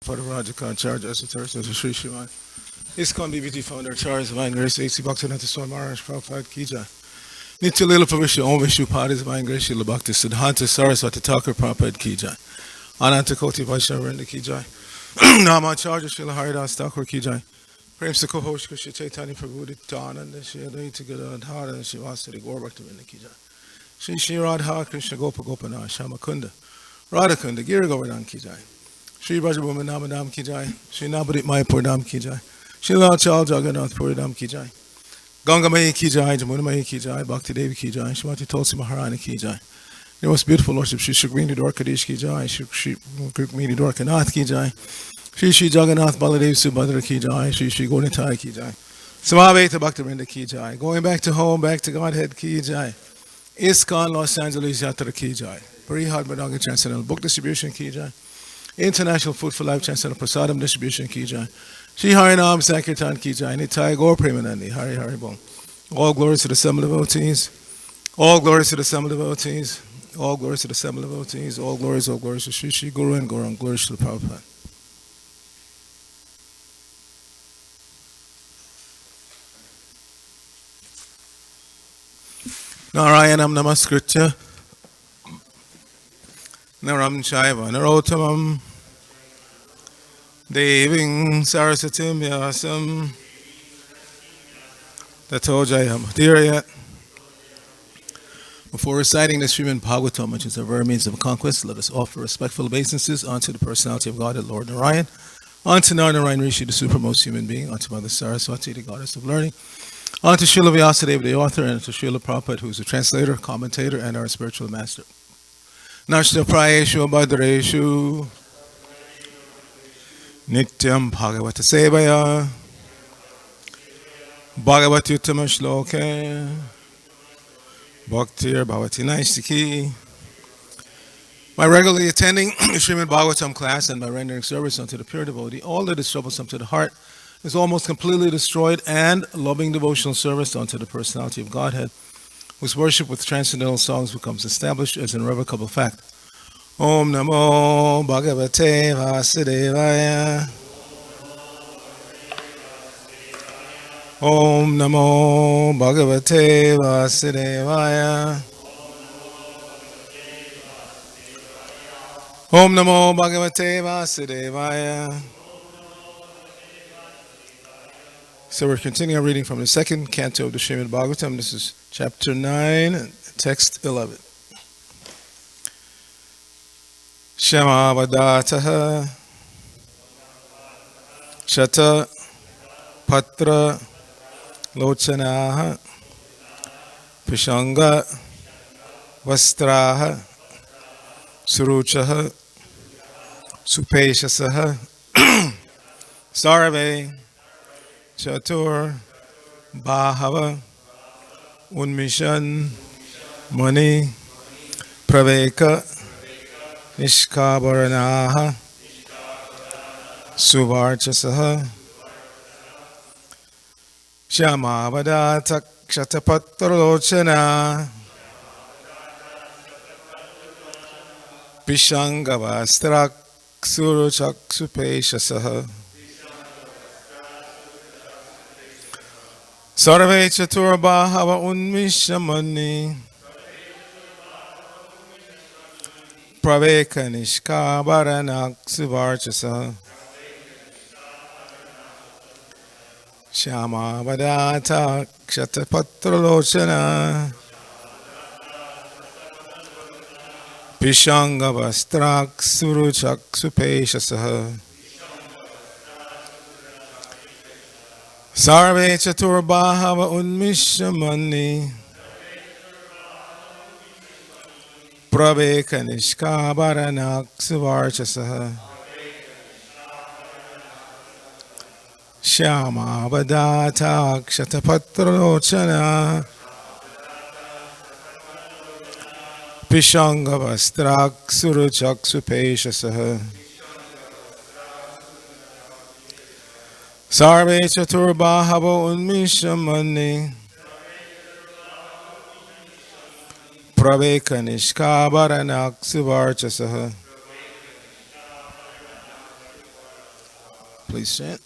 For the Rajaka Charge as a Thursday to Sri Shivan. ISKCON BBT founder Charles Divine Grace AC Bhaktivinoda Swami Maharaj Prabhupada Kija. Nitya Lila Pavisha Om Vishnu Padis Divine Grace Shila Bhakti Siddhanta Saraswati Thakur Prabhupada Kija. Ananta Koti Vaishnava Vrinda Kija. Nama Charja Shila Haridas Thakur Kija. Prem Sakohosh Krishna Chaitanya Prabhu Nityananda Shri Advaita Gadadhara Shivasari Gaur Bhaktivinoda Kija. Shri Radha Krishna Gopa Gopana Shamakunda. Radhakunda Gira Govardhan Kija. Shri Brajabhumi Namadam Ki Jai, Shri Nabadip Mayapur Dham Ki Jai, Shri Lal Chal Jagannath Puri Dham Ki Jai, Ganga Mai Ki Jai, Jamuna Mai Ki Jai, Bhakti Devi Ki Jai, Shrimati Tulsi Maharani Ki Jai. Your most beautiful Lordship, Shri Shukmini Dwarkadish Ki Jai, Shri Rukmini Dwarkanath Ki Jai, Shri Jagannath Baladev Subhadra Ki Jai, Shri Gonitai Ki Jai, Samaveta Bhakti Vrinda Ki Jai, going back to home, back to Godhead Ki Jai, ISKCON Los Angeles Yatra Ki Jai, Parihad Madanga Transcendental Book Distribution Ki Jai, International Food for Life Chancellor Prasadam Distribution Ki Jai. Shri Harinam Sankirtan Ki Jai. Nitai Gaur Premanandi. Hari Hari Bol. All glories to the seven devotees. All glories to the seven devotees. All glories to the seven devotees. All glories to Shri Shri Guru and Gaurang. Glories to the Prabhupada. Narayanam Namaskritya. Naram Chaiva Narottamam. Deving Sarasatim Vyasam Tato Jayam. Before reciting the Srimad Bhagavatam, which is our very means of conquest, let us offer respectful obeisances unto the personality of God, the Lord Narayan, unto Narayan Rishi, the supremmost human being, unto Mother Saraswati, the goddess of learning, unto Srila Vyasadeva, the author, and to Srila Prabhupada, who is the translator, commentator, and our spiritual master. Nashta Prayeshu Bhadreshu Nityam Bhagavata Sevaya Bhagavati Uttama Shloke Bhaktir Bhavati Naistiki. By regularly attending the Srimad Bhagavatam class and by rendering service unto the pure devotee, all that is troublesome to the heart is almost completely destroyed, and loving devotional service unto the personality of Godhead, whose worship with transcendental songs becomes established as an irrevocable fact. Om Namo Bhagavate Vasudevaya. Om Namo Bhagavate Vasudevaya. Om Namo Bhagavate Vasudevaya. So we're continuing our reading from the second canto of the Srimad Bhagavatam. This is chapter 9, text 11. Shamavadataha Shata Patra Lochanaha Pishanga Vastraha Suruchaha Supeshasaha Sarve Chatur Bahava Unmishan Mani Praveka Nishkabaranaha Suvarchasaha Shamavadata Kshatapatra Pishangavastrak Suruchak Supeshasaha Sarve Chaturbahava Unmishamani Praveka Nishkabaranak Suvarchasa Shama Vadata Kshatapatra Pishanga Vastrak Suruchak Supeshasaha Sarve Chaturbahava Unmishamani Praveka Nishkabaranak Suvarchasaha Shama Vadata Kshatapatra Pishanga Vastrak Suruchak Supeshasaha Sarve Chaturbahava Unmishamani Praveka Nishkabaranak Suvarchasaha Please chant.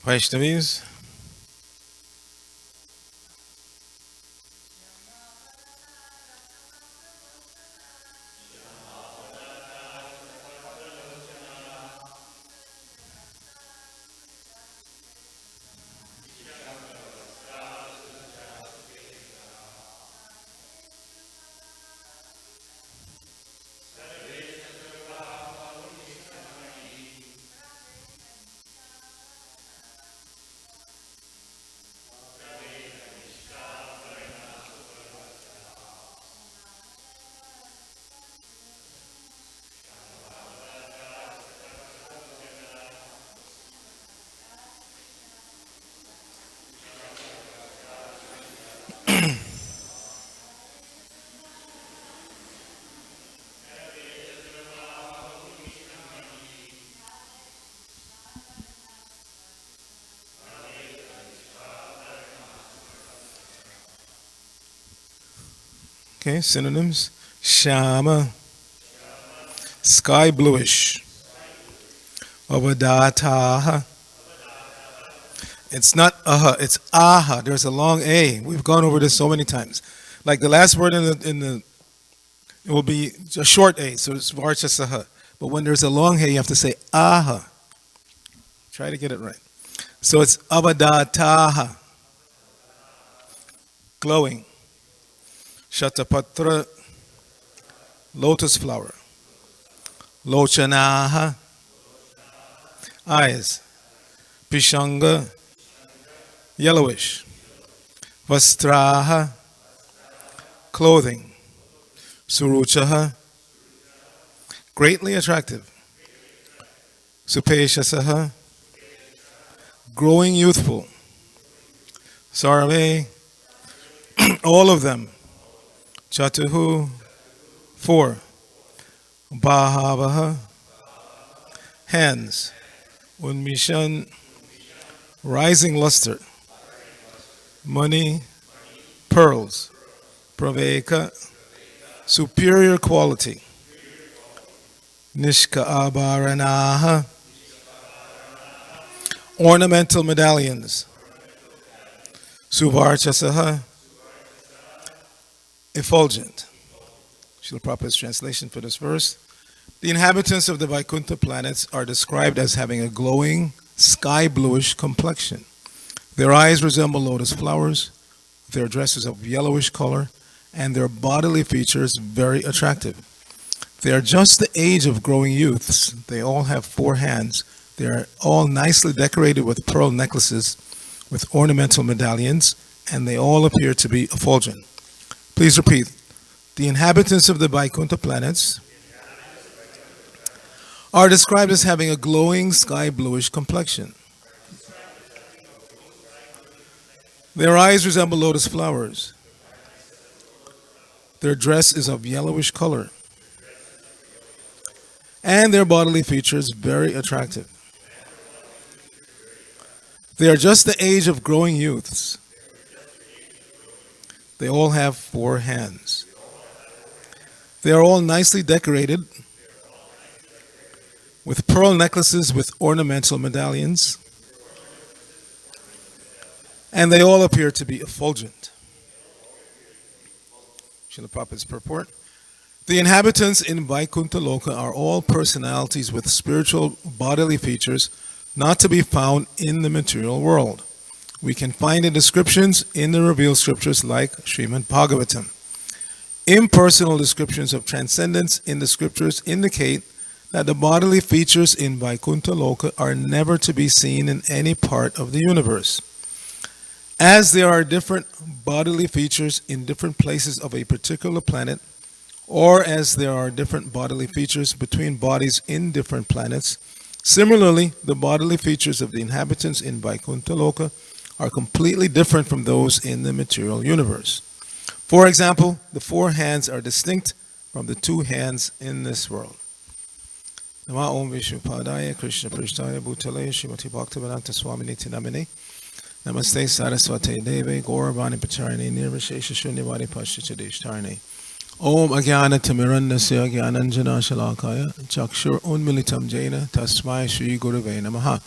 Vaishnavis. Okay, synonyms. Shama, sky bluish. Avadataha. It's not aha, it's aha. There's a long A. We've gone over this so many times. Like the last word in the it will be a short A, so it's varchasaha. But when there's a long A, you have to say aha. Try to get it right. So it's avadataha, glowing. Shatapatra, lotus flower. Lochanaha, eyes. Pishanga, yellowish. Vastraha, clothing. Suruchaha, greatly attractive. Supeshasaha, growing youthful. Sarve, all of them. Chatuhu, four. Bahavaha, hands. Unmishan, rising luster. Money, pearls. Praveka, superior quality. Nishka abaranaha, ornamental medallions. Suvarchasaha, effulgent. Srila Prabhupada's translation for this verse. The inhabitants of the Vaikuntha planets are described as having a glowing, sky bluish complexion. Their eyes resemble lotus flowers, their dresses of yellowish color, and their bodily features very attractive. They are just the age of growing youths. They all have four hands. They are all nicely decorated with pearl necklaces with ornamental medallions, and they all appear to be effulgent. Please repeat. The inhabitants of the Vaikuntha planets are described as having a glowing sky bluish complexion. Their eyes resemble lotus flowers. Their dress is of yellowish color, and their bodily features very attractive. They are just the age of growing youths. They all have 4 hands. They are all nicely decorated with pearl necklaces with ornamental medallions, and they all appear to be effulgent. Srila Prabhupada's purport. The inhabitants in Vaikuntha Loka are all personalities with spiritual bodily features not to be found in the material world. We can find the descriptions in the revealed scriptures like Srimad Bhagavatam. Impersonal descriptions of transcendence in the scriptures indicate that the bodily features in Vaikuntha Loka are never to be seen in any part of the universe. As there are different bodily features in different places of a particular planet, or as there are different bodily features between bodies in different planets, similarly, the bodily features of the inhabitants in Vaikuntha Loka are completely different from those in the material universe. For example, the 4 hands are distinct from the 2 hands in this world. Nama Om Vishnu Padaya Krishna Prishtaya Bhutale Srimati Bhaktivedanta Swamini Tinamini Namaste Saraswate Deve Gauravani Pacharani Nirvishesha Shunyavadi Pashchadishtarani Om Agyana Tamirandasya Gyananjana Shalakaya Chakshur Unmilitam Jaina Tasmai Shri Gurave Namaha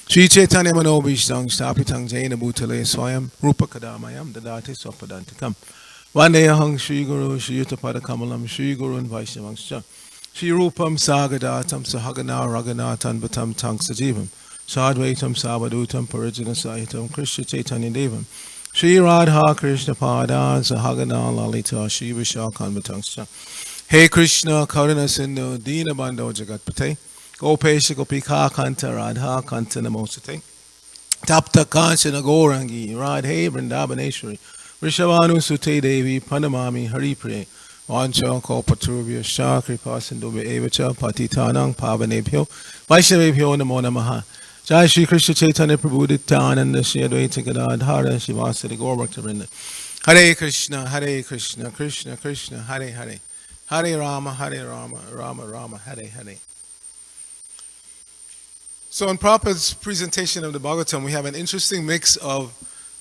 Shri Chaitanya Manobhishtang Stapitang Jaina Bhutale Swayam Rupa Kadamayam Dadati Swapadantikam Vandeyahang Shri Guru Shri Yuttapada Kamalam Shri Guru and Vaishnavangscha Shri Rupam Sagadatam Sahagana Raganatan Batam Tang Sajivam Sadvaitam Savadutam Parijana Sahitam Krishna Chaitanya Devam Shri Radha Krishna Pada Sahagana Lalita Shri Vishakhan Batangscha Hey Krishna Karuna Sindhu Dina Bando Jagatpate Gopesha Gopika Kanta Radha Kanta Namosate Tapta Kanchana Gorangi Radhe Vrindavaneshwari Rishabhanu Sute Devi Panamami Haripriya Vancha Kalpatrubhya Shakripa Sindhubhya Evacha Patitanang Pavanebhyo Vaishnavebhyo Namo Namaha Jai Shri Krishna Chaitanya Prabhu Nityananda Shri Advaita Gadadhara Shivasadi Gaurabhaktarinda Hare Krishna Krishna Krishna Hare Hare Hare Rama Rama Rama Hare Hare. So in Prabhupada's presentation of the Bhagavatam, we have an interesting mix of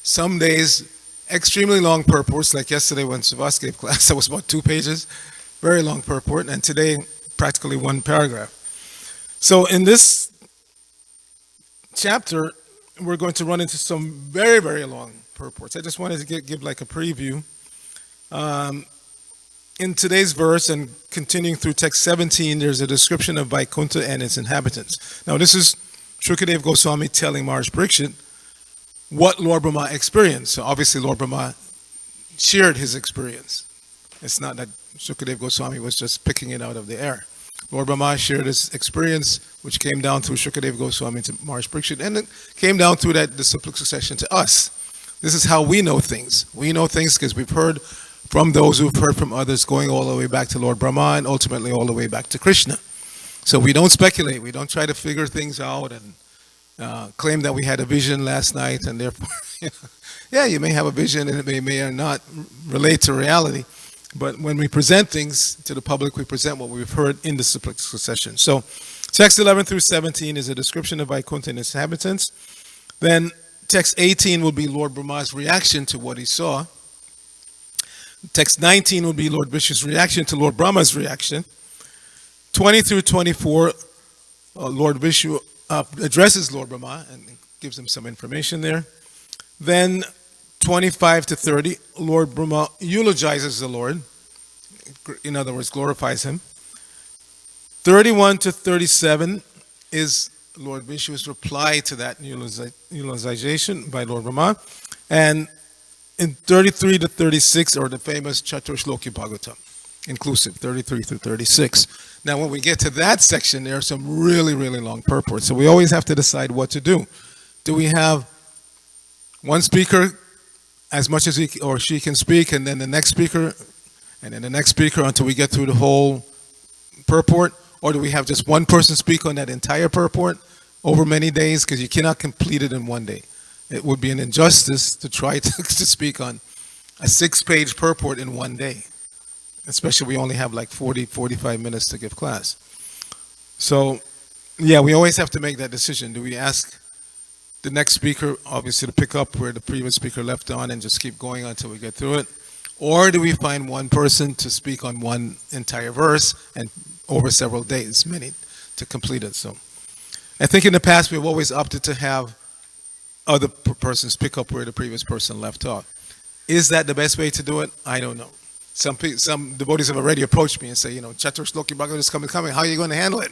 some days extremely long purports, like yesterday when Suvas gave class, that was about 2 pages, very long purport, and today practically 1 paragraph. So in this chapter, we're going to run into some very, very long purports. I just wanted to give like a preview. In today's verse and continuing through text 17, there's a description of Vaikuntha and its inhabitants. Now this is Shukadeva Goswami telling Maharaj Parikshit what Lord Brahma experienced. So obviously Lord Brahma shared his experience. It's not that Shukadeva Goswami was just picking it out of the air. Lord Brahma shared his experience, which came down through Shukadeva Goswami to Maharaj Parikshit, and it came down through that disciplic succession to us. This is how we know things. We know things because we've heard from those who've heard from others, going all the way back to Lord Brahma and ultimately all the way back to Krishna. So we don't speculate. We don't try to figure things out and claim that we had a vision last night and therefore, yeah, you may have a vision and it may or not relate to reality. But when we present things to the public, we present what we've heard in the disciplic succession. So text 11 through 17 is a description of Vaikuntha and its inhabitants. Then text 18 will be Lord Brahma's reaction to what he saw. Text 19 will be Lord Vishnu's reaction to Lord Brahma's reaction. 20 through 24, Lord Vishnu addresses Lord Brahma and gives him some information there. Then 25 to 30, Lord Brahma eulogizes the Lord. In other words, glorifies him. 31 to 37 is Lord Vishnu's reply to that eulogization by Lord Brahma. And in 33 to 36 are the famous Chaturshloki Bhagavatam, inclusive, 33 through 36. Now, when we get to that section, there are some really, really long purports. So we always have to decide what to do. Do we have one speaker as much as he or she can speak, and then the next speaker, and then the next speaker until we get through the whole purport? Or do we have just one person speak on that entire purport over many days? Because you cannot complete it in one day. It would be an injustice to try to speak on a 6-page purport in one day. especially we only have like 40, 45 minutes to give class. So, yeah, we always have to make that decision. Do we ask the next speaker, obviously, to pick up where the previous speaker left on and just keep going until we get through it? Or do we find one person to speak on one entire verse and over several days, many, to complete it? So I think in the past we've always opted to have other persons pick up where the previous person left off. Is that the best way to do it? I don't know. Some devotees have already approached me and say, Chatur Shloki Bhagavad is coming. How are you going to handle it?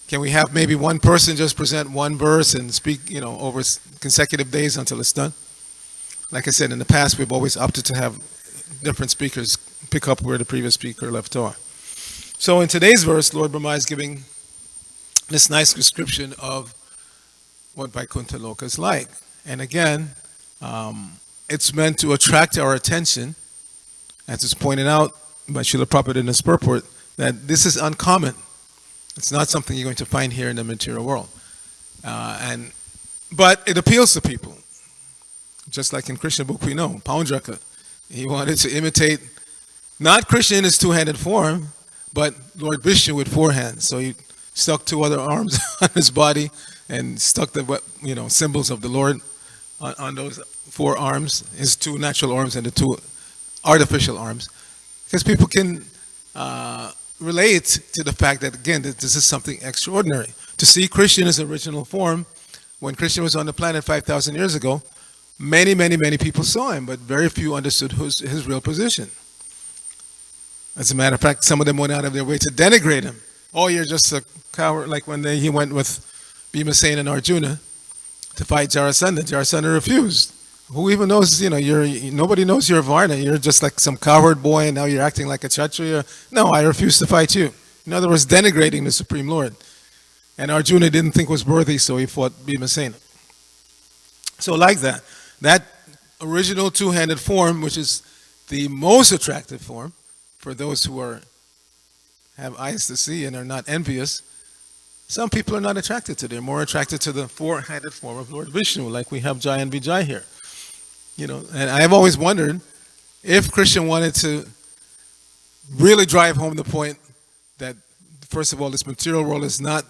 Can we have maybe one person just present one verse and speak, over consecutive days until it's done? Like I said, in the past, we've always opted to have different speakers pick up where the previous speaker left off. So in today's verse, Lord Brahma is giving this nice description of what Vaikuntha Loka is like. And again, it's meant to attract our attention, as is pointed out by Srila Prabhupada in his purport, that this is uncommon. It's not something you're going to find here in the material world. But it appeals to people. Just like in Krishna book we know, Paundraka. He wanted to imitate, not Krishna in his two-handed form, but Lord Vishnu with four hands. So he stuck two other arms on his body and stuck the symbols of the Lord on those four arms, his two natural arms and the two artificial arms. Because people can relate to the fact that, again, that this is something extraordinary. To see Krishna in his original form, when Krishna was on the planet 5,000 years ago, many, many, many people saw him, but very few understood his real position. As a matter of fact, some of them went out of their way to denigrate him. Oh, you're just a coward, like when he went with Bhimasena and Arjuna to fight Jarasandha. Jarasandha refused. Who even knows, nobody knows you're a Varna. You're just like some coward boy and now you're acting like a Kshatriya. No, I refuse to fight you. In other words, denigrating the Supreme Lord. And Arjuna didn't think was worthy, so he fought Bhimasena. So like that original two-handed form, which is the most attractive form for those who have eyes to see and are not envious, some people are not attracted to. They're more attracted to the four-handed form of Lord Vishnu, like we have Jai and Vijay here. And I've always wondered if Krishna wanted to really drive home the point that, first of all, this material world is not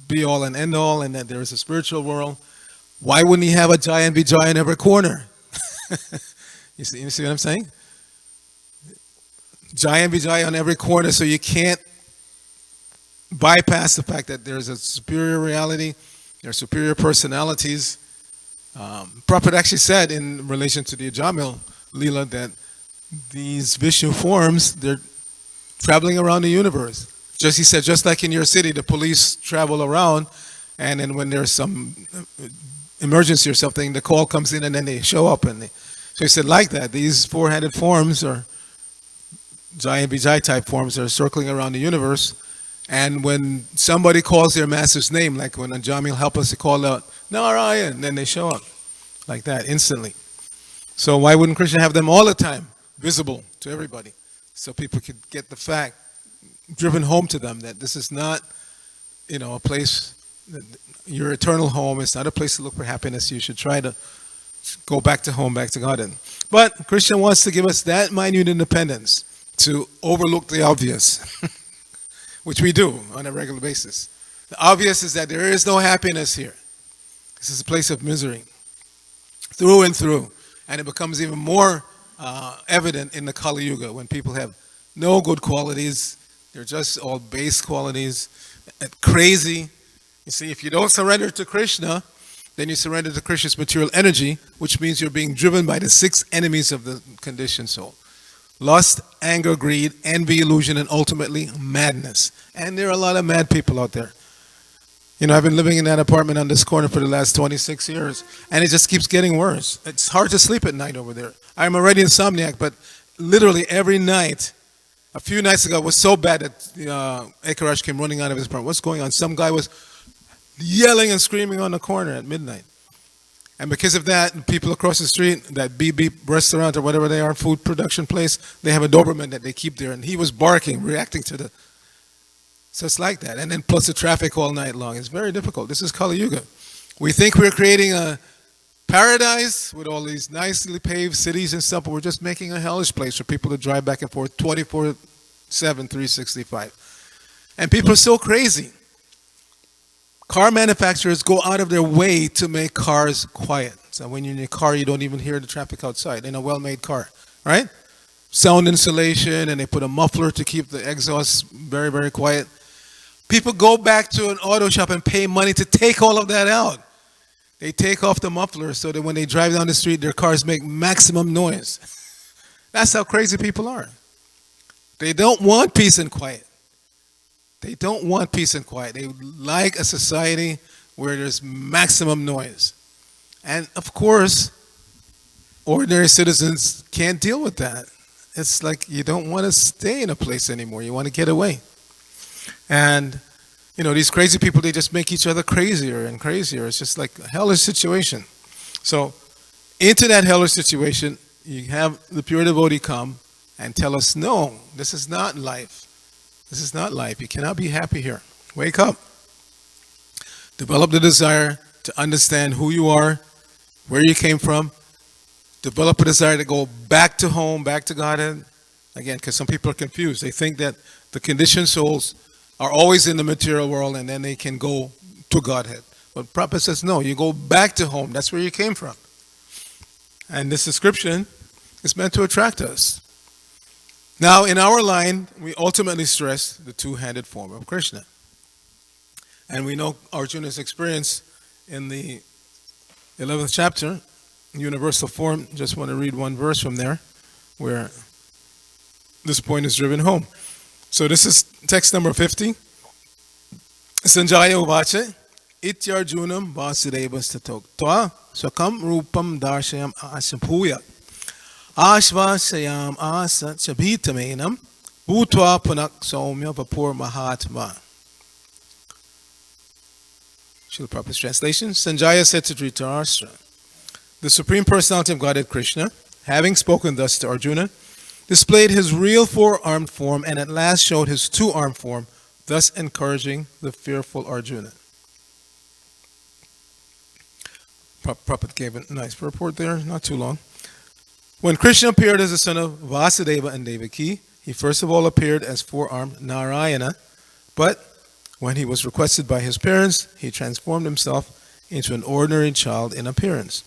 be all and end all, and that there is a spiritual world. Why wouldn't he have a Jai and Vijay in every corner? You see what I'm saying? Jai and Vijay on every corner, so you can't bypass the fact that there's a superior reality, there are superior personalities. Prabhupada actually said in relation to the Ajamil Leela that these Vishnu forms, they're traveling around the universe. He said, just like in your city, the police travel around, and then when there's some emergency or something, the call comes in and then they show up. So he said, like that, these four-handed forms, or Jai and Vijay type forms, are circling around the universe. And when somebody calls their master's name, like when Ajamil help us to call out Narayan, then they show up like that instantly. So why wouldn't Krishna have them all the time, visible to everybody, so people could get the fact driven home to them that this is not, a place, your eternal home. It's not a place to look for happiness. You should try to go back to home, back to Godhead. But Krishna wants to give us that minute independence to overlook the obvious, which we do on a regular basis. The obvious is that there is no happiness here. This is a place of misery, through and through. And it becomes even more evident in the Kali Yuga, when people have no good qualities. They're just all base qualities, crazy. You see, if you don't surrender to Krishna, then you surrender to Krishna's material energy, which means you're being driven by the six enemies of the conditioned soul. Lust, anger, greed, envy, illusion, and ultimately madness. And there are a lot of mad people out there. I've been living in that apartment on this corner for the last 26 years, and it just keeps getting worse. It's hard to sleep at night over there. I'm already insomniac, but literally every night, a few nights ago, it was so bad that Ekaraj came running out of his apartment. What's going on? Some guy was yelling and screaming on the corner at midnight. And because of that, people across the street, that Beep Beep restaurant or whatever they are, food production place, they have a Doberman that they keep there, and he was barking, reacting to the... So it's like that. And then plus the traffic all night long. It's very difficult. This is Kali Yuga. We think we're creating a Paradise, with all these nicely paved cities and stuff, but we're just making a hellish place for people to drive back and forth 24/7, 365. And people are so crazy. Car manufacturers go out of their way to make cars quiet. So when you're in your car, you don't even hear the traffic outside in a well-made car, right? Sound insulation, and they put a muffler to keep the exhaust very, very quiet. People go back to an auto shop and pay money to take all of that out. They take off the muffler so that when they drive down the street, their cars make maximum noise. That's how crazy people are. They don't want peace and quiet. They don't want peace and quiet. They like a society where there's maximum noise. And of course, ordinary citizens can't deal with that. It's like you don't want to stay in a place anymore. You want to get away. And, these crazy people, they just make each other crazier and crazier. It's just like a hellish situation. So, into that hellish situation, you have the pure devotee come and tell us, no, this is not life. This is not life. You cannot be happy here. Wake up. Develop the desire to understand who you are, where you came from. Develop a desire to go back to home, back to Godhead. Again, because some people are confused. They think that the conditioned souls are always in the material world and then they can go to Godhead. But Prabhupada says, no, you go back to home. That's where you came from. And this description is meant to attract us. Now, in our line, we ultimately stress the two-handed form of Krishna. And we know Arjuna's experience in the 11th chapter, universal form. Just want to read one verse from there where this point is driven home. So this is text number 50. Sanjaya uvacha ityarjunam vasudevas tatok tva swakam rupam darshayam asabhuya ashvasayam asa chabhitamenam bhutva punak saumya vapur mahatma. Srila Prabhupada's translation. Sanjaya said to Dhritarashtra, the Supreme Personality of Godhead Krishna, having spoken thus to Arjuna, displayed his real four-armed form and at last showed his two-armed form, thus encouraging the fearful Arjuna. Prabhupada gave a nice purport there, not too long. When Krishna appeared as the son of Vasudeva and Devaki, he first of all appeared as four-armed Narayana, but when he was requested by his parents, he transformed himself into an ordinary child in appearance.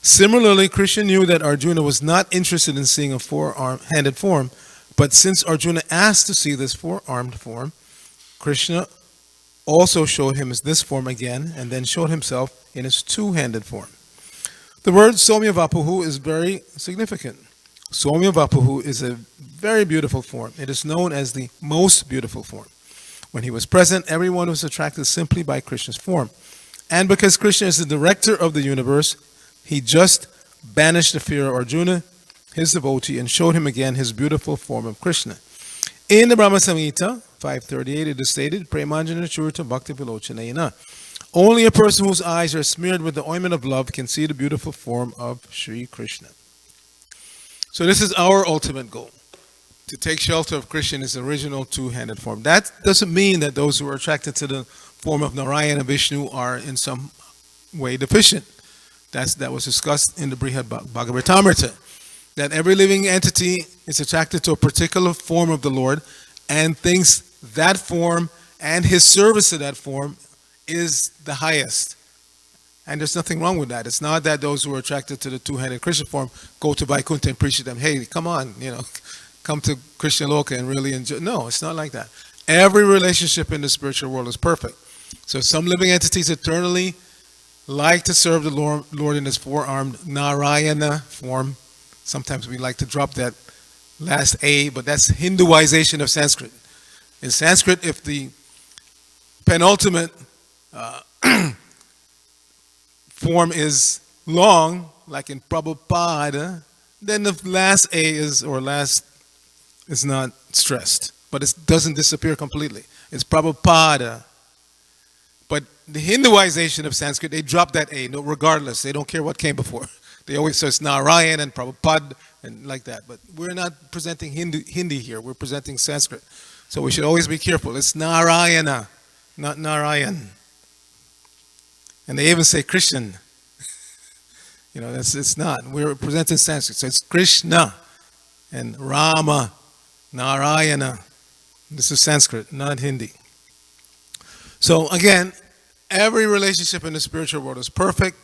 Similarly, Krishna knew that Arjuna was not interested in seeing a four-handed form, but since Arjuna asked to see this four-armed form, Krishna also showed him this form again, and then showed himself in his two-handed form. The word Somya Vapuhu is very significant. Somya Vapuhu is a very beautiful form. It is known as the most beautiful form. When he was present, everyone was attracted simply by Krishna's form. And because Krishna is the director of the universe, he just banished the fear of Arjuna, his devotee, and showed him again his beautiful form of Krishna. In the Brahma Samhita 538, it is stated, Premanjana Churta Bhakti Vilochanayana. Only a person whose eyes are smeared with the ointment of love can see the beautiful form of Sri Krishna. So this is our ultimate goal, to take shelter of Krishna in his original two-handed form. That doesn't mean that those who are attracted to the form of Narayana Vishnu are in some way deficient. That was discussed in the Brihad Bhagavatamrita, that every living entity is attracted to a particular form of the Lord and thinks that form and his service to that form is the highest. And there's nothing wrong with that. It's not that those who are attracted to the two-handed Krishna form go to Vaikuntha and preach to them, hey, come on, come to Krishna Loka and really enjoy. No, it's not like that. Every relationship in the spiritual world is perfect. So some living entities eternally like to serve the Lord in his four-armed Narayana form. Sometimes we like to drop that last A, but that's Hinduization of Sanskrit. In Sanskrit, if the penultimate form is long, like in Prabhupada, then the last A is not stressed, but it doesn't disappear completely. It's Prabhupada. But the Hinduization of Sanskrit, they drop that A, no, regardless. They don't care what came before. They always say it's Narayan and Prabhupada and like that. But we're not presenting Hindi here. We're presenting Sanskrit. So we should always be careful. It's Narayana, not Narayan. And they even say Christian. it's not. We're presenting Sanskrit. So it's Krishna and Rama, Narayana. This is Sanskrit, not Hindi. So again, every relationship in the spiritual world is perfect.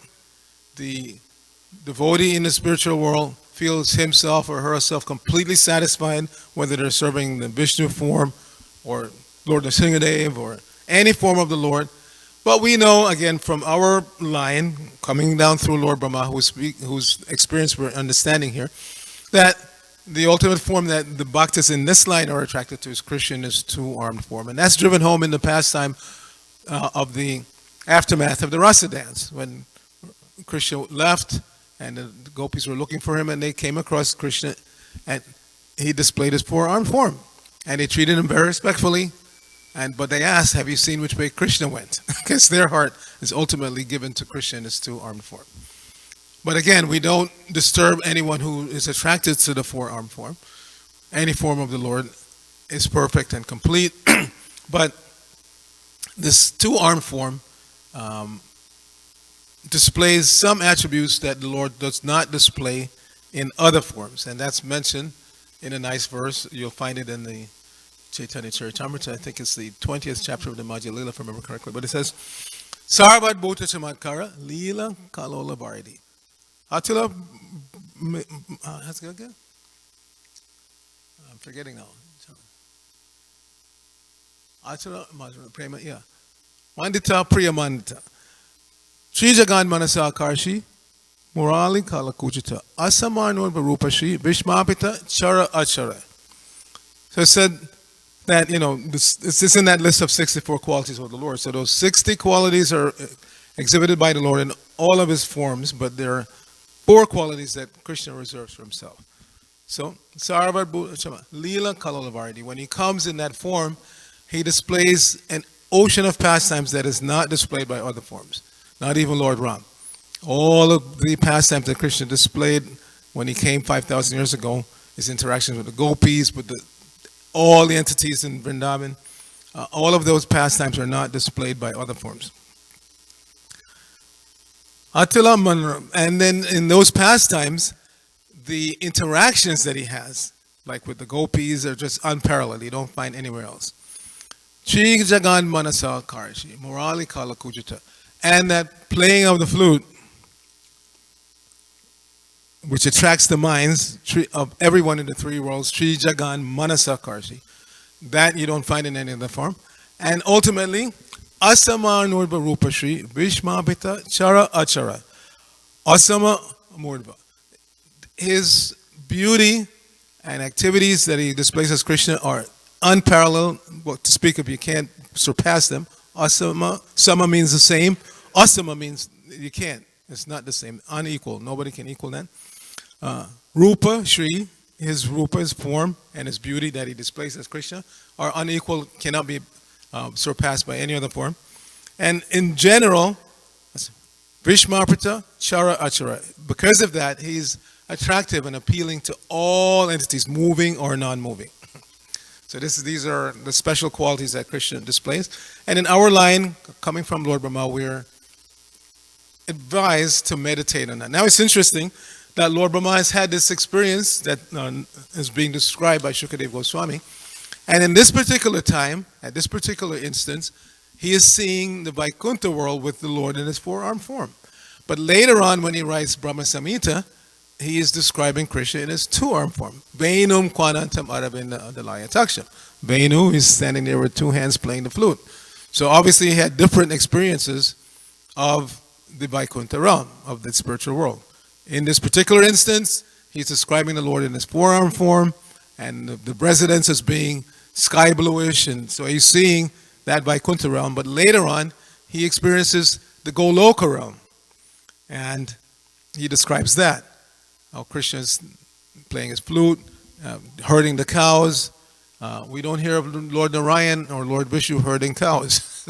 The devotee in the spiritual world feels himself or herself completely satisfied, whether they're serving the Vishnu form or Lord Nrsimhadev or any form of the Lord. But we know, again, from our line, coming down through Lord Brahma, whose experience we're understanding here, that the ultimate form that the bhaktas in this line are attracted to is Krishna in his two-armed form. And that's driven home in the pastime of the aftermath of the Rasa dance, when Krishna left and the gopis were looking for him and they came across Krishna and he displayed his four-armed form. And they treated him very respectfully. But they asked, have you seen which way Krishna went? Because their heart is ultimately given to Krishna in his two-armed form. But again, we don't disturb anyone who is attracted to the four-armed form. Any form of the Lord is perfect and complete. But this two-armed form displays some attributes that the Lord does not display in other forms. And that's mentioned in a nice verse. You'll find it in the Chaitanya Charitamrita. I think it's the 20th chapter of the Madhya Lila, if I remember correctly. But it says, Sarvat Bhuta Chamatkara Lila Kalola Varidi. Atila, how's it again? I'm forgetting now. Atila, Prema, yeah. Mandita Priya Mandita. Sri Jagan Manasa Karshi, Murali Kalakujita, Asamarno Barupashi, Vishmapita, Chara Achara. So it said that, this is in that list of 64 qualities of the Lord. So those 60 qualities are exhibited by the Lord in all of his forms, but there are 4 qualities that Krishna reserves for himself. So, Lila Kalolavardi, when he comes in that form, he displays an ocean of pastimes that is not displayed by other forms, not even Lord Ram. All of the pastimes that Krishna displayed when he came 5,000 years ago, his interactions with the gopis, with all the entities in Vrindavan, all of those pastimes are not displayed by other forms. Atila Manra, and then in those pastimes, the interactions that he has, like with the gopis, are just unparalleled. You don't find anywhere else. Chig Jagan Manasa Karshi, Murali Kala Kujita. And that playing of the flute, which attracts the minds of everyone in the 3 worlds, Sri Jagan Manasa Karshi. That you don't find in any other form. And ultimately, Asama Nurba Rupa Shri, Vishmabhita Chara Achara. Asama Murdva. His beauty and activities that he displays as Krishna are unparalleled. Well, to speak of, you can't surpass them. Asama, Sama means the same. Asama means you can't. It's not the same. Unequal. Nobody can equal that. Rupa, Shri, his Rupa, his form, and his beauty that he displays as Krishna are unequal, cannot be surpassed by any other form. And in general, Vishmaprita, Chara Achara. Because of that, he's attractive and appealing to all entities, moving or non-moving. So these are the special qualities that Krishna displays. And in our line, coming from Lord Brahma, we're advised to meditate on that. Now it's interesting that Lord Brahma has had this experience that is being described by Shukadev Goswami. And in this particular time, at this particular instance, he is seeing the Vaikuntha world with the Lord in his 4-armed form. But later on, when he writes Brahma Samhita, he is describing Krishna in his 2-armed form. Venum Kwanantam Aravinda Adalaya Taksham. Venu is standing there with 2 hands playing the flute. So obviously he had different experiences of the Vaikuntha realm, of the spiritual world. In this particular instance, he's describing the Lord in his 4-armed form, and the residence as being sky bluish, and so he's seeing that Vaikuntha realm. But later on, he experiences the Goloka realm, and he describes that. How Krishna is playing his flute, herding the cows. We don't hear of Lord Narayan or Lord Vishnu herding cows.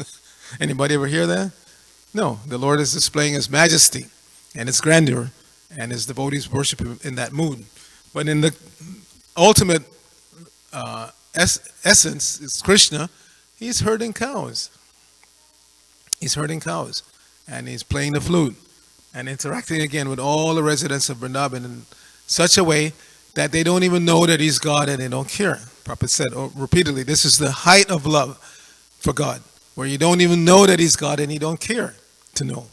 Anybody ever hear that? No, the Lord is displaying his majesty and his grandeur, and his devotees worship him in that mood. But in the ultimate essence, is Krishna. He's herding cows. He's herding cows, and he's playing the flute. and interacting again with all the residents of Vrindavan in such a way that they don't even know that he's God and they don't care. Prabhupada said repeatedly, this is the height of love for God, where you don't even know that he's God and you don't care to know.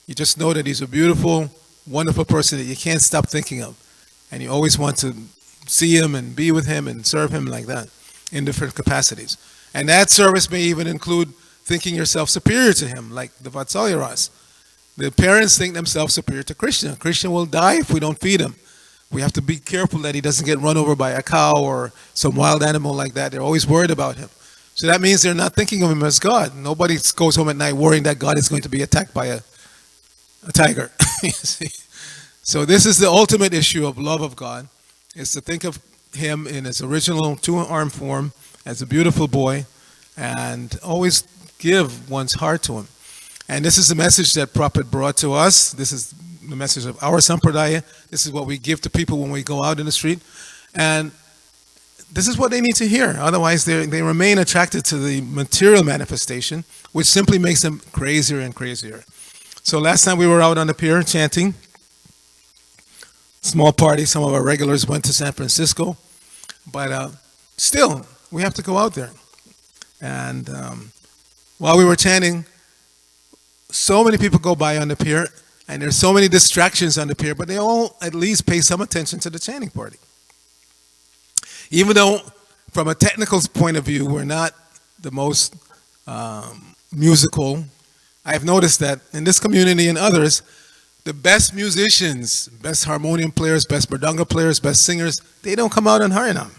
You just know that he's a beautiful, wonderful person that you can't stop thinking of. And you always want to see him and be with him and serve him like that in different capacities. And that service may even include thinking yourself superior to him, like the Vatsalya Ras. The parents think themselves superior to Krishna. Krishna will die if we don't feed him. We have to be careful that he doesn't get run over by a cow or some wild animal like that. They're always worried about him. So that means they're not thinking of him as God. Nobody goes home at night worrying that God is going to be attacked by a tiger. You see? So this is the ultimate issue of love of God, is to think of him in his original two-armed form as a beautiful boy and always give one's heart to him. And this is the message that Prabhupada brought to us. This is the message of our sampradaya. This is what we give to people when we go out in the street. And this is what they need to hear. Otherwise, they remain attracted to the material manifestation, which simply makes them crazier and crazier. So last time we were out on the pier chanting. Small party. Some of our regulars went to San Francisco. But still, we have to go out there. And while we were chanting, so many people go by on the pier, and there's so many distractions on the pier, but they all at least pay some attention to the chanting party. Even though, from a technical point of view, we're not the most musical, I've noticed that in this community and others, the best musicians, best harmonium players, best mridanga players, best singers, they don't come out on Harinam.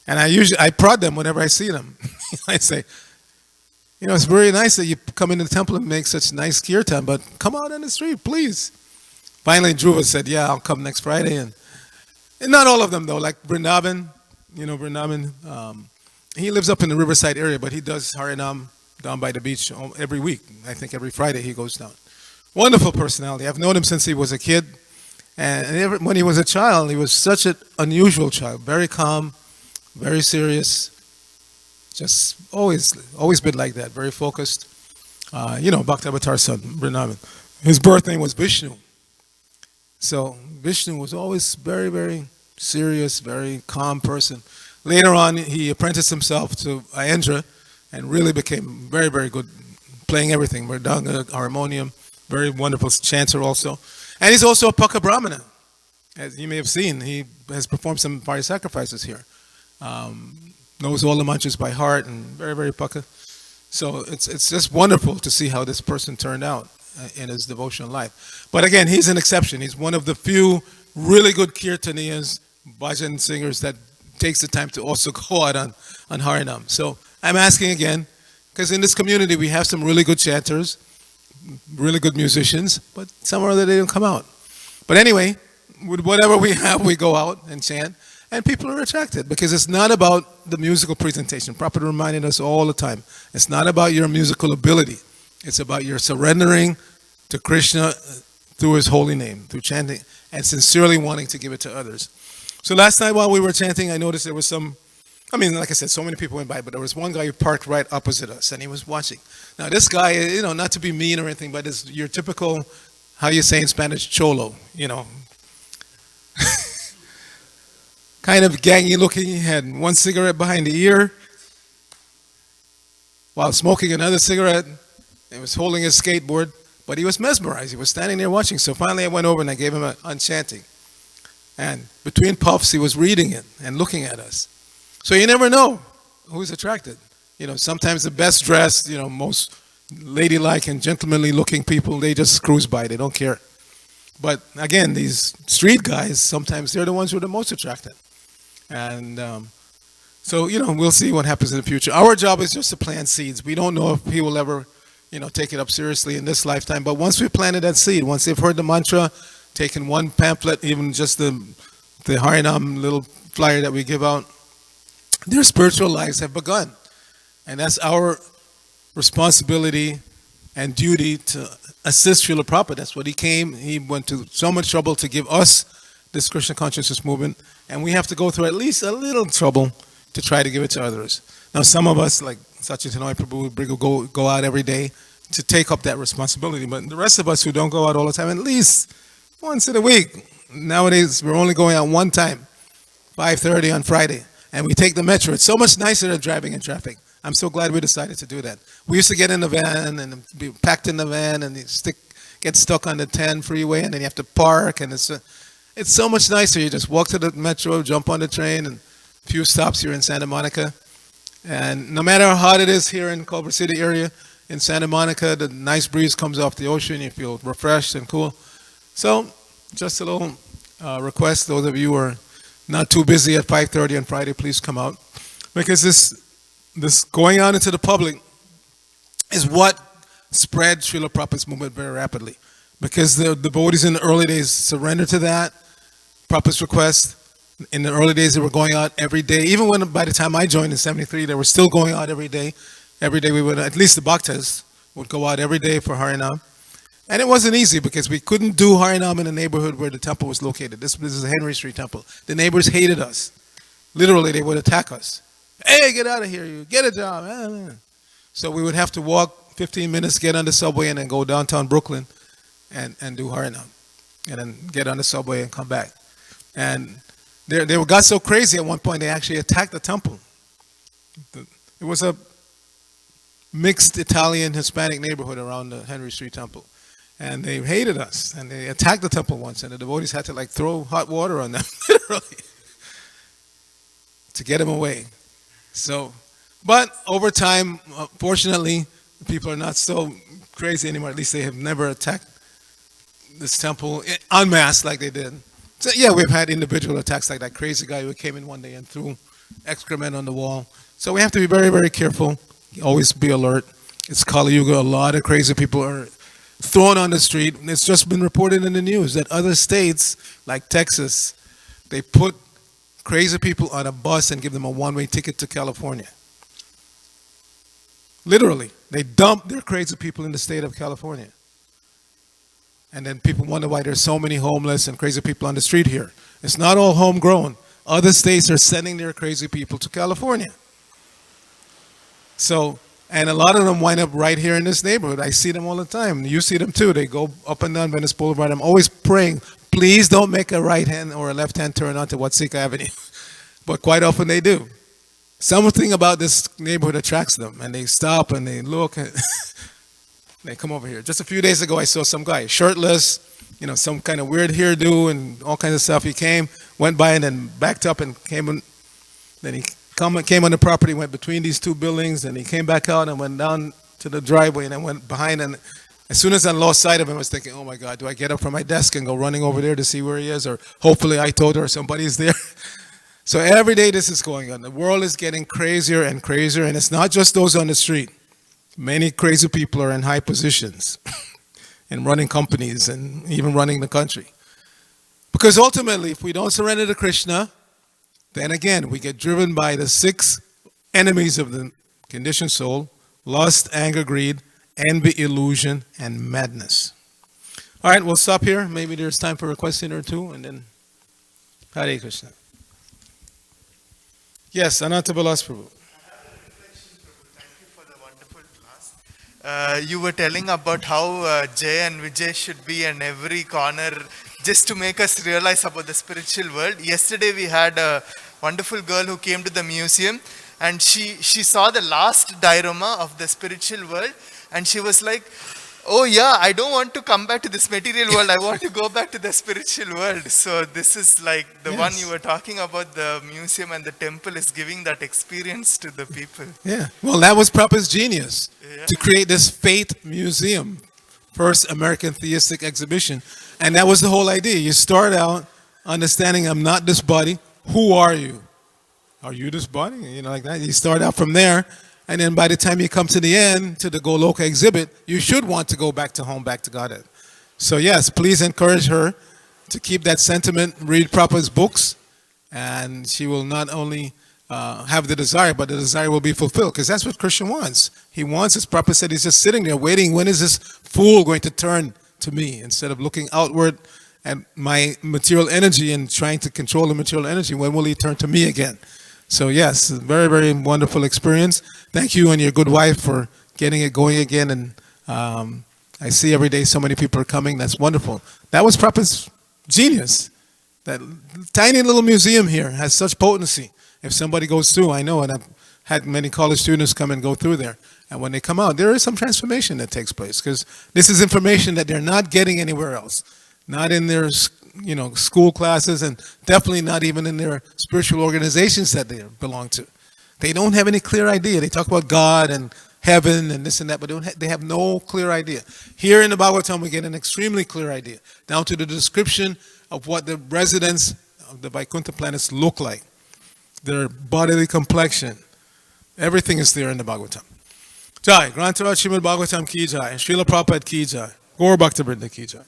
And I prod them whenever I see them. I say, it's very nice that you come into the temple and make such nice kirtan, but come out on the street, please. Finally, Dhruva said, yeah, I'll come next Friday. And not all of them, though, like Vrindavan, Vrindavan, he lives up in the Riverside area, but he does Harinam down by the beach every week. I think every Friday he goes down. Wonderful personality. I've known him since he was a kid. And when he was a child, he was such an unusual child, very calm, very serious, just always been like that, very focused. Bhaktavatar's son, Vrindavan. His birth name was Vishnu. So Vishnu was always very, very serious, very calm person. Later on, he apprenticed himself to Ayendra and really became very, very good playing everything, mridanga, harmonium, very wonderful chanter also. And he's also a Paka Brahmana. As you may have seen, he has performed some fire sacrifices here. Knows all the mantras by heart and very, very Paka. So it's just wonderful to see how this person turned out in his devotional life. But again, he's an exception. He's one of the few really good kirtaniyas, bhajan singers that takes the time to also go out on Harinam. So I'm asking again, because in this community we have some really good chanters, really good musicians, but somewhere that they don't come out. But anyway, with whatever we have, we go out and chant, and people are attracted because it's not about the musical presentation. Prabhupada reminded us all the time, it's not about your musical ability. It's about your surrendering to Krishna through his holy name, through chanting, and sincerely wanting to give it to others. So last night while we were chanting, I noticed there was like I said, so many people went by, but there was one guy who parked right opposite us, and he was watching. Now this guy, not to be mean or anything, but is your typical, how you say in Spanish, cholo, kind of gangy looking. He had one cigarette behind the ear while smoking another cigarette. He was holding his skateboard, but he was mesmerized. He was standing there watching. So finally I went over and I gave him an unchanting. And between puffs, he was reading it and looking at us. So you never know who's attracted. Sometimes the best dressed, most ladylike and gentlemanly looking people, they just cruise by. They don't care. But again, these street guys, sometimes they're the ones who are the most attracted. And so, we'll see what happens in the future. Our job is just to plant seeds. We don't know if he will ever, take it up seriously in this lifetime. But once we planted that seed, once they've heard the mantra, taken one pamphlet, even just the Harinam little flyer that we give out, their spiritual lives have begun. And that's our responsibility and duty to assist Srila Prabhupada. That's what he came. He went to so much trouble to give us this Krishna consciousness movement. And we have to go through at least a little trouble to try to give it to others. Now, some of us, like Arcita Prabhu, go out every day to take up that responsibility. But the rest of us who don't go out all the time, at least once in a week. Nowadays, we're only going out one time, 5:30 on Friday, and we take the metro. It's so much nicer than driving in traffic. I'm so glad we decided to do that. We used to get in the van and be packed in the van and get stuck on the 10 freeway, and then you have to park, and it's so much nicer. You just walk to the metro, jump on the train, and a few stops here in Santa Monica. And no matter how hot it is here in Culver City area, in Santa Monica, the nice breeze comes off the ocean. You feel refreshed and cool. So just a little request, those of you who are not too busy at 5:30 on Friday, please come out. Because this going out into the public is what spread Srila Prabhupada's movement very rapidly. Because the devotees in the early days surrendered to that, Prabhupada's request. In the early days, they were going out every day. Even when, by the time I joined in '73, they were still going out every day. Every day we would, at least the bhaktas, would go out every day for Harinam. And it wasn't easy because we couldn't do Harinam in the neighborhood where the temple was located. This is a Henry Street temple. The neighbors hated us. Literally, they would attack us. Hey, get out of here, you. Get a job. So we would have to walk 15 minutes, get on the subway, and then go downtown Brooklyn and do Harinam. And then get on the subway and come back. And they got so crazy at one point, they actually attacked the temple. It was a mixed Italian Hispanic neighborhood around the Henry Street temple. And they hated us. And they attacked the temple once. And the devotees had to like throw hot water on them, literally, to get them away. So, but over time, fortunately, people are not so crazy anymore. At least they have never attacked this temple en masse like they did. So yeah, we've had individual attacks like that crazy guy who came in one day and threw excrement on the wall. So we have to be very, very careful. Always be alert. It's Kali Yuga. A lot of crazy people are thrown on the street. It's just been reported in the news that other states, like Texas, they put crazy people on a bus and give them a one-way ticket to California. Literally, they dump their crazy people in the state of California. And then people wonder why there's so many homeless and crazy people on the street here. It's not all homegrown. Other states are sending their crazy people to California. So, and a lot of them wind up right here in this neighborhood. I see them all the time. You see them too. They go up and down Venice Boulevard. I'm always praying, please don't make a right-hand or a left-hand turn onto Watsika Avenue. But quite often they do. Something about this neighborhood attracts them, and they stop and they look. They come over here. Just a few days ago, I saw some guy, shirtless, some kind of weird hairdo and all kinds of stuff. He came, went by, and then backed up and came on. Then he came on the property, went between these two buildings, and he came back out and went down to the driveway and then went behind. And as soon as I lost sight of him, I was thinking, oh my God, do I get up from my desk and go running over there to see where he is? Or hopefully I told her somebody's there. So every day this is going on. The world is getting crazier and crazier, and it's not just those on the street. Many crazy people are in high positions and running companies and even running the country. Because ultimately, if we don't surrender to Krishna, then again, we get driven by the 6 enemies of the conditioned soul: lust, anger, greed, envy, illusion, and madness. All right, we'll stop here. Maybe there's time for a question or two, and then Hare Krishna. Yes, Ananta Balas Prabhu. You were telling about how Jay and Vijay should be in every corner just to make us realize about the spiritual world. Yesterday we had a wonderful girl who came to the museum, and she saw the last diorama of the spiritual world, and she was like, oh yeah, I don't want to come back to this material world, I want to go back to the spiritual world. So this is like the one you were talking about, the museum and the temple is giving that experience to the people. Yeah, well, that was Prabhupada's genius, to create this faith museum, first American theistic exhibition. And that was the whole idea. You start out understanding, I'm not this body. Who are you? Are you this body? Like that. You start out from there. And then by the time you come to the end, to the Goloka exhibit, you should want to go back to home, back to Godhead. So yes, please encourage her to keep that sentiment, read Prabhupada's books, and she will not only have the desire, but the desire will be fulfilled, because that's what Krishna wants. He wants, as Prabhupada said, he's just sitting there waiting, when is this fool going to turn to me? Instead of looking outward at my material energy and trying to control the material energy, when will he turn to me again? So yes, very, very wonderful experience. Thank you and your good wife for getting it going again, and I see every day so many people are coming. That's wonderful. That was Prabhupada's genius. That tiny little museum here has such potency. If somebody goes through, I know, and I've had many college students come and go through there. And when they come out, there is some transformation that takes place because this is information that they're not getting anywhere else. Not in their, school classes, and definitely not even in their spiritual organizations that they belong to. They don't have any clear idea. They talk about God and heaven and this and that, but they have no clear idea. Here in the Bhagavatam, we get an extremely clear idea, down to the description of what the residents of the Vaikuntha planets look like, their bodily complexion. Everything is there in the Bhagavatam. Jai, Grantaraj Srimad Bhagavatam ki jai, Srila Prabhupada ki jai, Gaur Bhakta Vrinda ki jai.